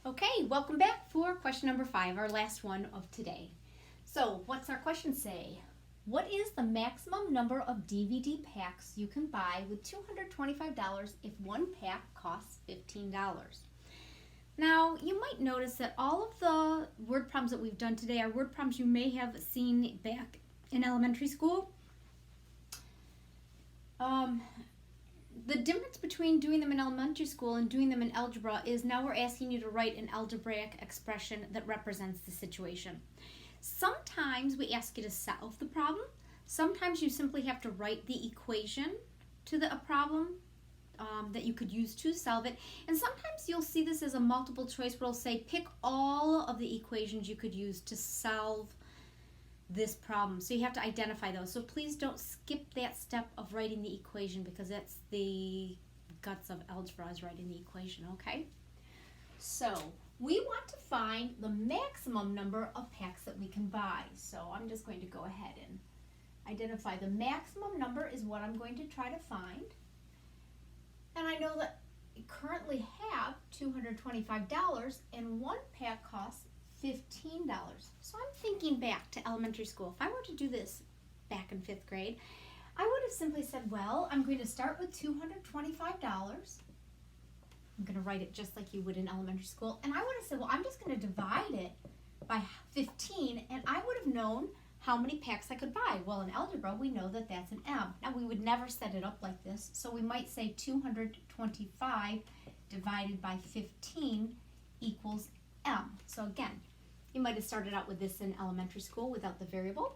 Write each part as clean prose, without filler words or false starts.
Okay, welcome back for question number 5, our last one of today. So, what's our question say? What is the maximum number of DVD packs you can buy with $225 if one pack costs $15? Now, you might notice that all of the word problems that we've done today are word problems you may have seen back in elementary school. The difference between doing them in elementary school and doing them in algebra is now we're asking you to write an algebraic expression that represents the situation. Sometimes we ask you to solve the problem. Sometimes you simply have to write the equation to a problem that you could use to solve it. And sometimes you'll see this as a multiple choice where it'll say pick all of the equations you could use to solve this problem. So you have to identify those. So please don't skip that step of writing the equation because that's the guts of algebra, is writing the equation, okay? So we want to find the maximum number of packs that we can buy. So I'm just going to go ahead and identify the maximum number is what I'm going to try to find. And I know that we currently have $225 and one pack costs $15. So I'm thinking back to elementary school. If I were to do this back in 5th grade, I would have simply said, well, I'm going to start with $225. I'm going to write it just like you would in elementary school. And I would have said, well, I'm just going to divide it by 15, and I would have known how many packs I could buy. Well, in algebra, we know that that's an M. Now, we would never set it up like this, so we might say 225 divided by 15 equals M. So again, you might have started out with this in elementary school without the variable.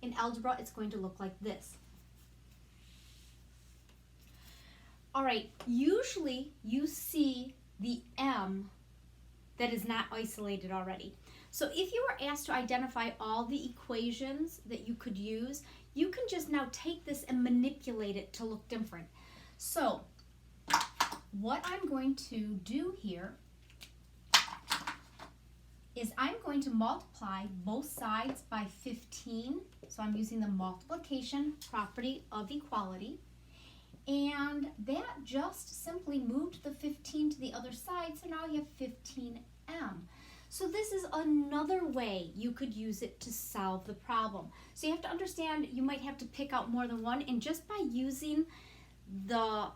In algebra, it's going to look like this. All right, usually you see the M that is not isolated already. So if you were asked to identify all the equations that you could use, you can just now take this and manipulate it to look different. So what I'm going to do here is I'm going to multiply both sides by 15. So I'm using the multiplication property of equality. And that just simply moved the 15 to the other side, so now you have 15M. So this is another way you could use it to solve the problem. So you have to understand you might have to pick out more than one, and just by using the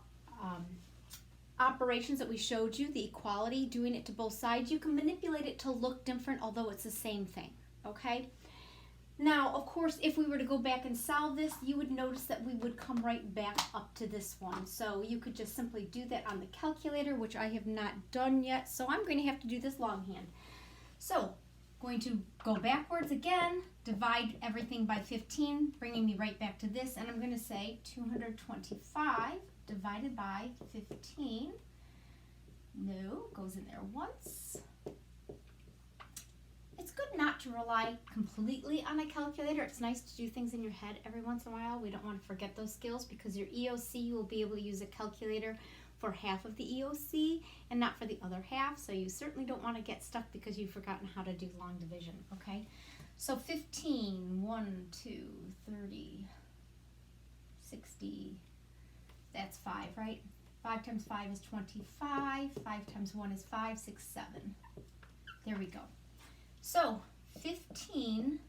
operations that we showed you, the equality, doing it to both sides, you can manipulate it to look different, although it's the same thing, okay? Now, of course, if we were to go back and solve this, you would notice that we would come right back up to this one. So you could just simply do that on the calculator, which I have not done yet, so I'm going to have to do this longhand. So, going to go backwards again, divide everything by 15, bringing me right back to this, and I'm going to say 225 divided by 15. No, goes in there once. It's good not to rely completely on a calculator. It's nice to do things in your head every once in a while. We don't want to forget those skills because your EOC will be able to use a calculator for half of the EOC and not for the other half. So you certainly don't want to get stuck because you've forgotten how to do long division, okay? So 15, 1, 2, 30, 60, that's 5, right? 5 times 5 is 25. 5 times 1 is 5, 6, 7. There we go. So 15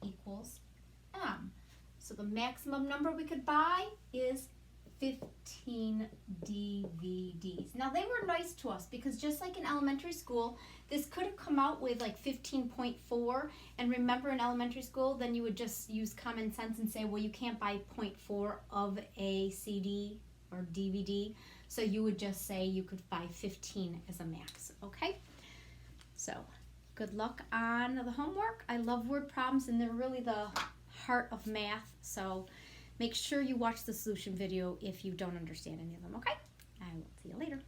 equals M. So the maximum number we could buy is 15 DVDs. Now they were nice to us because just like in elementary school, this could have come out with like 15.4, and remember in elementary school, then you would just use common sense and say, well, you can't buy 0.4 of a CD or DVD, so you would just say you could buy 15 as a max, okay? So good luck on the homework. I love word problems, and they're really the heart of math, so make sure you watch the solution video if you don't understand any of them, okay? I will see you later.